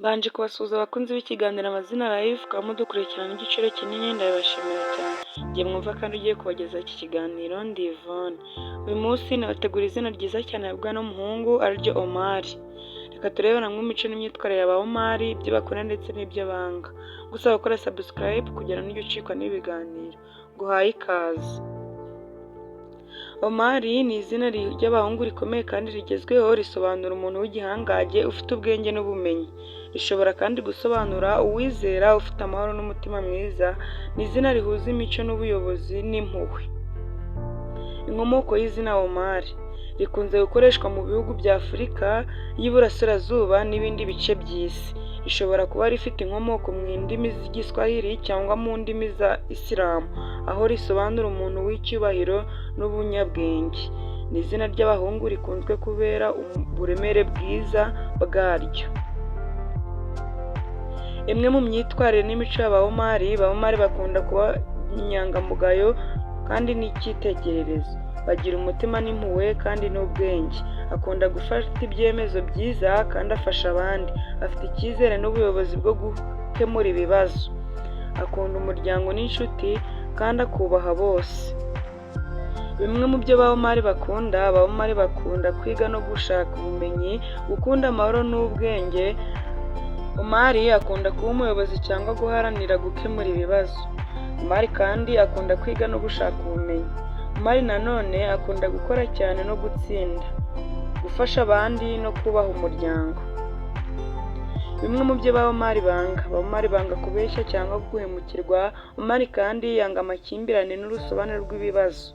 Mbanje kubasuhuza abakunzi b'ikiganiro Amazina Live, mukaba mudukurikirana n'igiciro kinini, ndabashimira cyane. Ngiye mwumva kandi ugiye kubagezaho iki kiganiro ndi Yvonne. Uyu munsi nabategura izina ryiza cyane ribwa n'umuhungu ariryo Omar. Reka turebere hamwe imico n'imyitwarire ya ba Omar, ibyo bakora ndetse n'ibyo banga. Gusa gukora subscribe kugira ngo ujye ucikwa n'ibiganiro. Guhaye ikaze. Omar ni izina ry'abahungu rikomeye kandi rigezweho, risobanura umuntu w'igihangange ufite ubwenge n'ubumenyi. Rishobora kandi gusobanura uwizera, ufite amahoro n'umutima mwiza. Ni izina rihuza imico n'ubuyobozi n'impuhwe. Inkomoko y'izina Omar rikunze gukoreshwa mu bihugu bya Afurika y'Iburasirazuba n'ibindi bice by'isi. Rishobora kuba rifite inkomoko mu ndimi z'Igiswahili cyangwa mu ndimi za Isilamu, aho risobanura umuntu w'icyubahiro n'ubunyabwenge. Ni izina ry'abahungu rikunzwe kubera uburemere bwiza bwaryo. Imwe mu myitwarire n'imico y'aba Omar, ba Omar bakunda kuba inyangamugayo kandi n'icyitegererezo. Bagira umutima n'impuhwe kandi n'ubwenge. Akunda gufata ibyemezo byiza kandi afasha abandi. Afite icyizere n'ubuyobozi bwo gukemura ibibazo. Akunda umuryango n'inshuti kandi akubaha bose. Bimwe mu byo ba Omar bakunda, ba Omar bakunda kwiga no gushaka ubumenyi, gukunda amahoro n'ubwenge. Omar akunda kuba umuyobozi cyangwa guharanira gukemura ibibazo. Omar kandi akunda kwiga no gushaka ubumenyi. Omar nanone akunda gukora cyane no gutsinda, gufasha abandi no kubaha umuryango. Bimwe mu byo ba Omar banga, ba Omar banga kubeshya cyangwa guhemukirwa. Omar kandi yanga amakimbirane n'urusobanuro rw'ibibazo.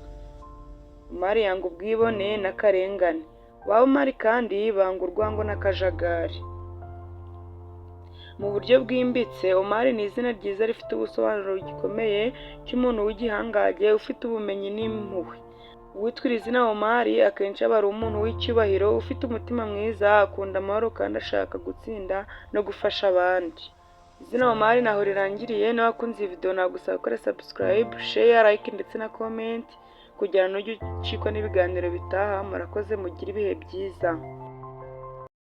Omar yanga ubwibone n'akarengane. Ba Omar kandi banga urwango n'akajagari. Mu buryo bwimbitse, Omar ni izina ryiza rifite ubusobanuro gikomeye cy'umuntu w'igihangange ufite ubumenyi n'impuhwe. Uwitwa iri zina Omar akenshi aba ari umuntu w'icyubahiro, ufite umutima mwiza, akunda amahoro kandi ashaka gutsinda no gufasha abandi. Izina Omar naho rirangiriye. N'abakunze iyi video nagusaba gukora subscribe, share, like ndetse na comment kugira ngo ujye ucikwa n'ibiganiro bitaha. Murakoze, mugire ibihe byiza.